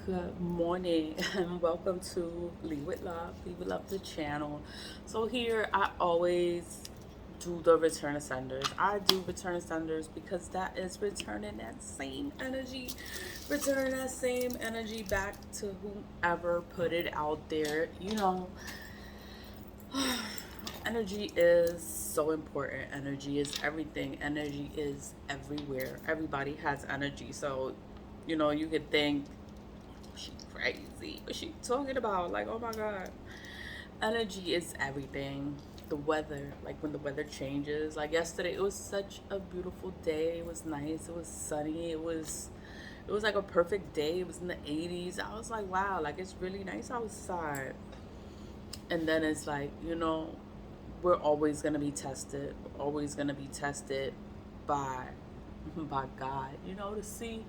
Good morning and welcome to Lead with Love. Lead with Love, the channel. So here I always do the return of senders. I do return of senders because that is returning that same energy, returning that same energy back to whomever put it out there. Energy is so important. Energy is everything. Energy is everywhere. Everybody has energy. So, you could think she crazy. What's she talking about? Like, oh my god. Energy is everything. The weather, like when the weather changes. Like yesterday, it was such a beautiful day. It was nice. It was sunny. It was like a perfect day. It was in the 80s. I was like, wow, like it's really nice outside. And then it's like, we're always gonna be tested. We're always gonna be tested by God, to see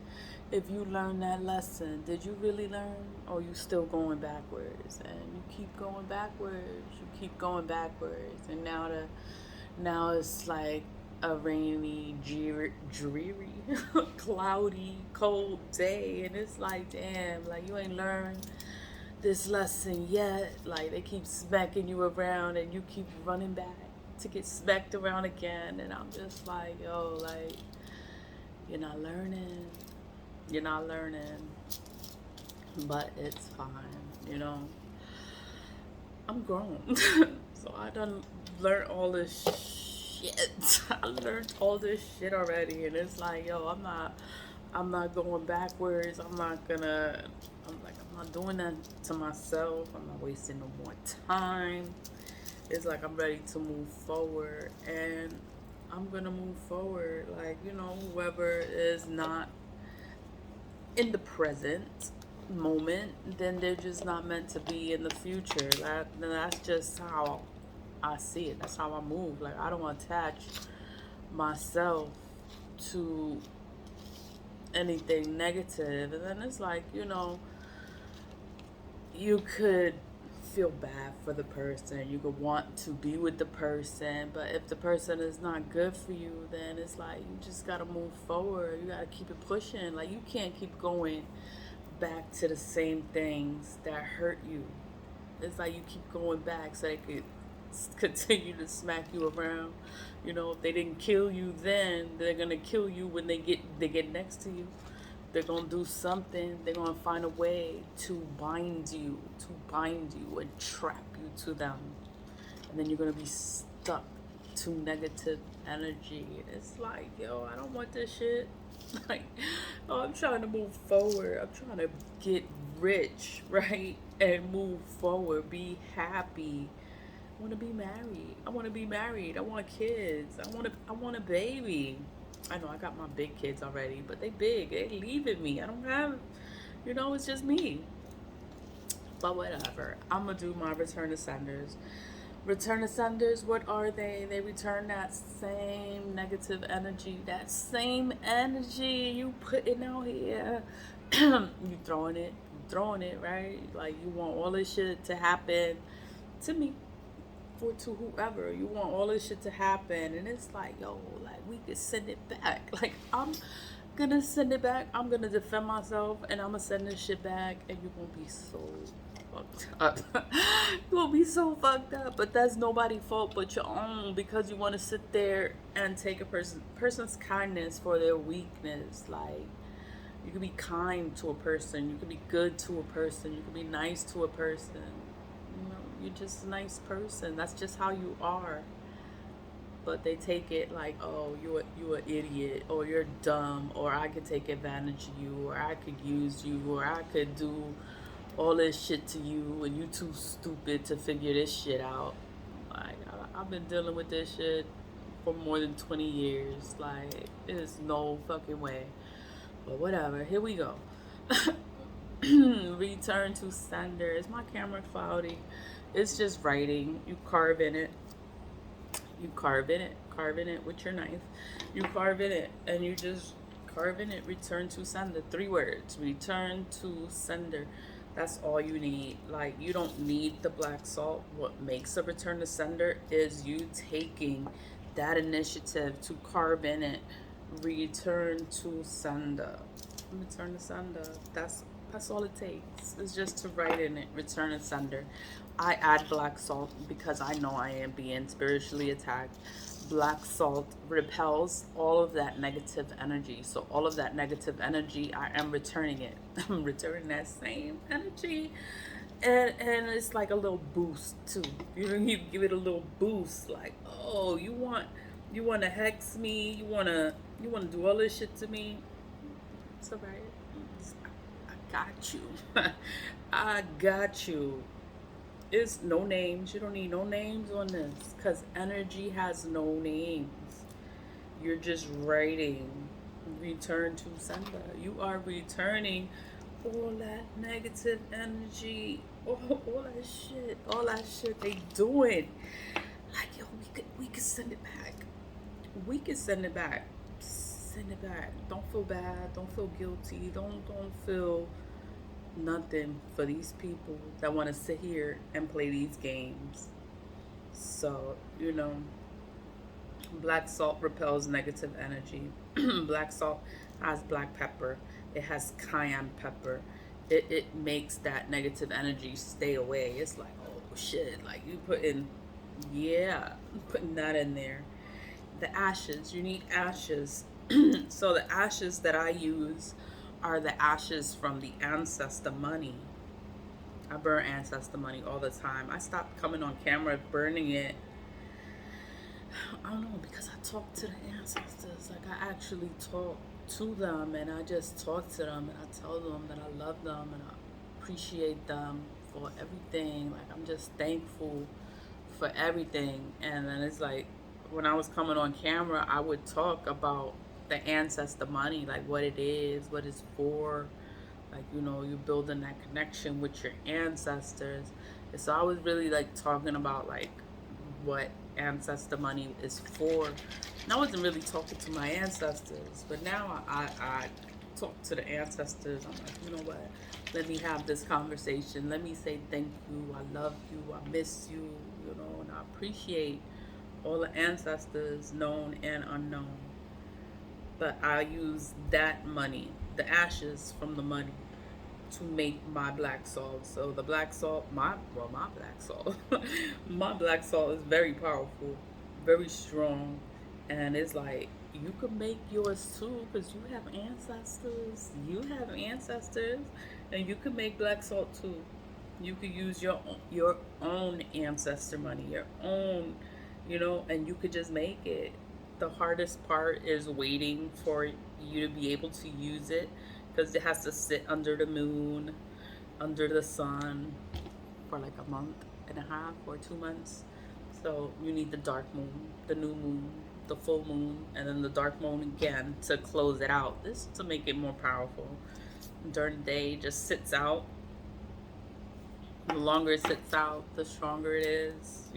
if you learned that lesson. Did you really learn, or you still going backwards? And you keep going backwards. You keep going backwards, and now it's like a rainy, dreary, cloudy, cold day, and it's like, damn, like you ain't learned this lesson yet. Like they keep smacking you around, and you keep running back to get smacked around again, and I'm just like, yo, like you're not learning. You're not learning. But it's fine. I'm grown. So I done learned all this shit. I learned all this shit already, and it's like, yo, I'm not going backwards. I'm not doing that to myself. I'm not wasting no more time. It's like I'm ready to move forward, and I'm gonna move forward. Like, whoever is not in the present moment, then they're just not meant to be in the future. That's just how I see it. That's how I move. Like, I don't attach myself to anything negative. And then it's like, you could feel bad for the person. You could want to be with the person, but if the person is not good for you, then it's like you just gotta move forward. You gotta keep it pushing. Like you can't keep going back to the same things that hurt you. It's like you keep going back so they could continue to smack you around. If they didn't kill you then, they're gonna kill you when they get next to you. They're gonna do something. They're gonna find a way to bind you and trap you to them, and then you're gonna be stuck to negative energy. It's like, yo, I don't want this shit. Like, oh, I'm trying to move forward. I'm trying to get rich, right, and move forward. Be happy. I want to be married. I want to be married. I want kids. I want a baby. I know I got my big kids already, but they big. They leaving me. I don't have, it's just me. But whatever. I'm gonna do my return to senders. Return to senders, what are they? They return that same negative energy, that same energy you putting out here. You throwing it, right? Like you want all this shit to happen to me, or to whoever. You want all this shit to happen, and it's like, yo, like we could send it back. Like I'm gonna send it back. I'm gonna defend myself, and I'm gonna send this shit back, and you're gonna be so fucked up. You will be so fucked up, but that's nobody's fault but your own, because you want to sit there and take a person's kindness for their weakness. Like you can be kind to a person, you can be good to a person, you can be nice to a person. You're just a nice person. That's just how you are. But they take it like, oh, you an idiot, or you're dumb, or I could take advantage of you, or I could use you, or I could do all this shit to you, and you too stupid to figure this shit out. Like I've been dealing with this shit for more than 20 years. Like there's no fucking way. But whatever. Here we go. Return to sender. Is my camera cloudy? It's just writing. You carve in it. You carve in it with your knife. You carve in it, and you just carve in it. Return to sender. 3 words. Return to sender. That's all you need. Like you don't need the black salt. What makes a return to sender is you taking that initiative to carve in it. Return to sender. Return to sender. That's all it takes. It's just to write in it, return to sender. I add black salt because I know I am being spiritually attacked. Black salt repels all of that negative energy. So all of that negative energy, I am returning it. I'm returning that same energy. And it's like a little boost too. You give it a little boost, like, oh, you want to hex me, you want to do all this shit to me. It's all right. I got you. I got you. It's no names. You don't need no names on this because energy has no names. You're just writing return to sender. You are returning all that negative energy, all that shit they doing. Like, yo, we could send it back. We could send it back. Send it back. Don't feel bad. Don't feel guilty. Don't feel nothing for these people that want to sit here and play these games. So, black salt repels negative energy. Black salt has black pepper. It has cayenne pepper. It makes that negative energy stay away. It's like, oh shit, like putting that in there. The ashes, you need ashes. So the ashes that I use are the ashes from the ancestor money. I burn ancestor money all the time. I stopped coming on camera burning it. I don't know, because I talk to the ancestors. Like, I actually talk to them, and I just talk to them, and I tell them that I love them and I appreciate them for everything. Like, I'm just thankful for everything. And then it's like, when I was coming on camera, I would talk about the ancestor money, like what it is, what it's for. Like, you're building that connection with your ancestors. And so I was really like talking about like what ancestor money is for. And I wasn't really talking to my ancestors, but now I talk to the ancestors. I'm like, you know what? Let me have this conversation. Let me say thank you. I love you. I miss you. And I appreciate all the ancestors, known and unknown. But I use that money, the ashes from the money, to make my black salt. So the black salt, my black salt, my black salt is very powerful, very strong, and it's like you could make yours too because you have ancestors. You have ancestors, and you could make black salt too. You could use your own ancestor money, your own, and you could just make it. The hardest part is waiting for you to be able to use it because it has to sit under the moon, under the sun for like a month and a half or 2 months. So you need the dark moon, the new moon, the full moon, and then the dark moon again to close it out. This to make it more powerful. During the day, it just sits out. The longer it sits out, the stronger it is.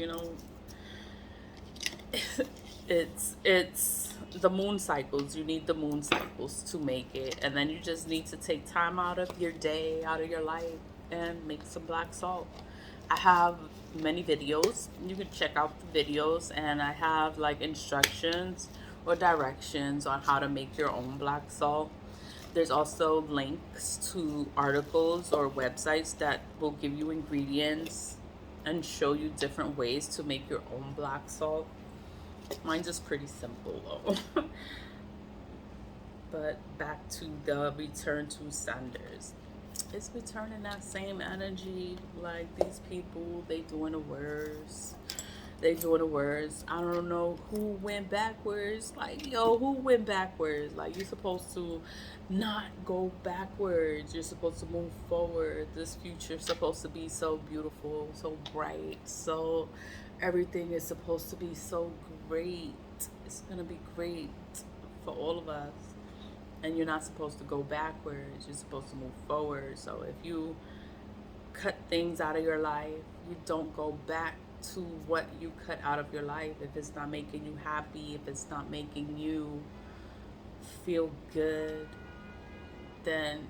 It's the moon cycles. You need the moon cycles to make it, and then you just need to take time out of your day, out of your life, and make some black salt. I have many videos. You can check out the videos, and I have like instructions or directions on how to make your own black salt. There's also links to articles or websites that will give you ingredients and show you different ways to make your own black salt. Mine's just pretty simple though. But back to the return to senders. It's returning that same energy. Like, these people, they doing the worst. They doing the worst. I don't know who went backwards. Like, yo, who went backwards? Like, you're supposed to not go backwards. You're supposed to move forward. This future's supposed to be so beautiful, so bright, so everything is supposed to be so great. It's gonna be great for all of us. And you're not supposed to go backwards. You're supposed to move forward. So if you cut things out of your life, you don't go back to what you cut out of your life. If it's not making you happy, if it's not making you feel good, then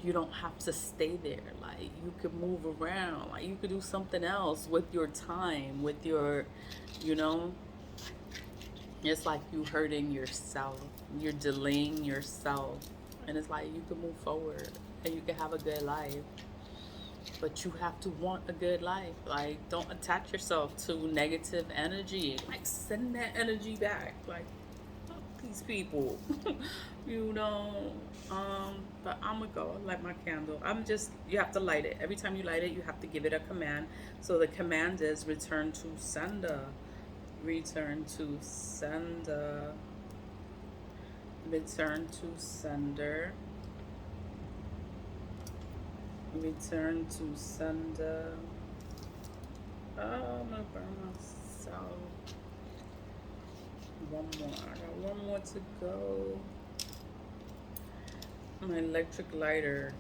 you don't have to stay there. Like, you could move around. Like, you could do something else with your time, with your, it's like you hurting yourself. You're delaying yourself and it's like you can move forward and you can have a good life. But you have to want a good life. Like, don't attach yourself to negative energy. Like, send that energy back. Like, fuck these people. you know. But I'm gonna go light my candle. You have to light it. Every time you light it, you have to give it a command. So the command is return to sender. Return to sender. Return to sender. Return to sender. Oh, I'm gonna burn myself. One more. I got one more to go. My electric lighter.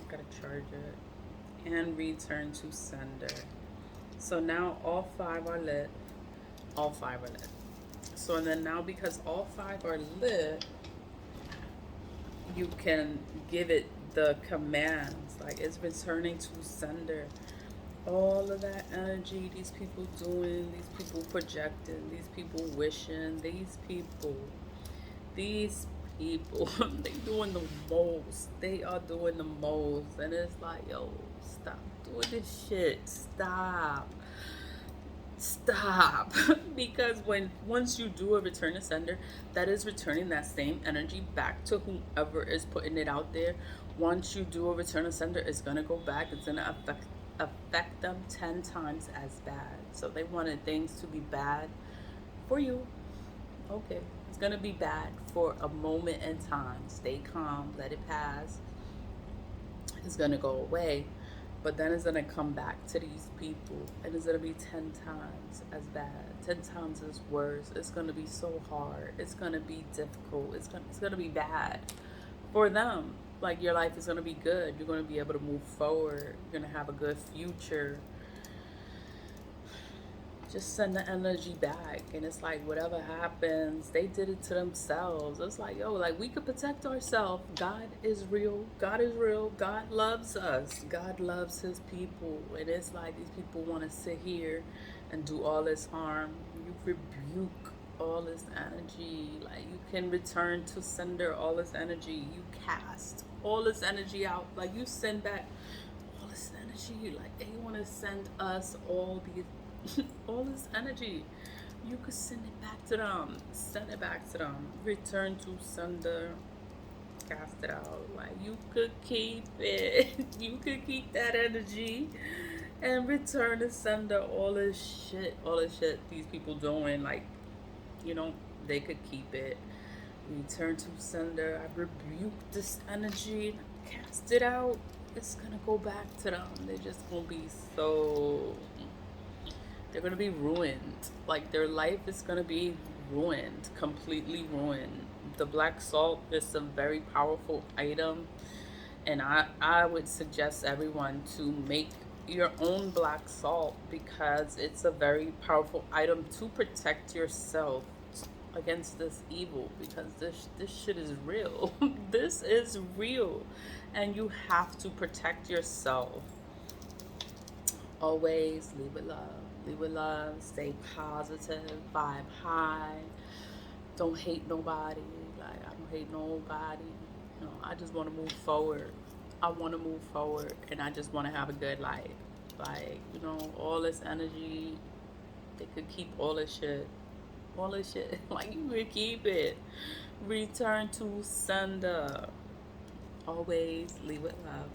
Gotta charge it. And return to sender. So now all 5 are lit. All 5 are lit. So then now, because all 5 are lit, you can give it the commands. Like, it's returning to sender. All of that energy these people doing, these people projecting, these people wishing, these people they doing the most. They are doing the most. And it's like, yo, stop doing this shit. Stop. Because once you do a return to sender, that is returning that same energy back to whomever is putting it out there. Once you do a return to sender, it's gonna go back. It's gonna affect them 10 times as bad. So they wanted things to be bad for you. Okay, it's gonna be bad for a moment in time. Stay calm, let it pass. It's gonna go away. But then it's gonna come back to these people, and it's gonna be 10 times as bad, 10 times as worse. It's gonna be so hard. It's gonna be difficult. It's gonna be bad for them. Like, your life is gonna be good. You're gonna be able to move forward. You're gonna have a good future. Just send the energy back, and it's like, whatever happens, they did it to themselves. It's like, yo, like, we could protect ourselves. God is real. God is real. God loves us. God loves his people. And it's like, these people want to sit here and do all this harm. You rebuke all this energy. Like, you can return to sender all this energy. You cast all this energy out. Like, you send back all this energy. Like, they want to send us all these all this energy. You could send it back to them. Send it back to them. Return to sender. Cast it out. Like, you could keep it. You could keep that energy and return to sender all this shit. All this shit these people doing. Like, they could keep it. Return to sender. I rebuke this energy. Cast it out. It's gonna go back to them. They're just gonna be they're gonna be ruined. Like, their life is gonna be ruined, completely ruined. The black salt is a very powerful item, and I would suggest everyone to make your own black salt, because it's a very powerful item to protect yourself against this evil, because this shit is real. This is real, and you have to protect yourself. Always leave with love. Leave with love. Stay positive. Vibe high. Don't hate nobody. Like, I don't hate nobody. I just want to move forward. I want to move forward, and I just want to have a good life. Like, all this energy, they could keep all this shit. All this shit. Like, you could keep it. Return to sender. Always leave with love.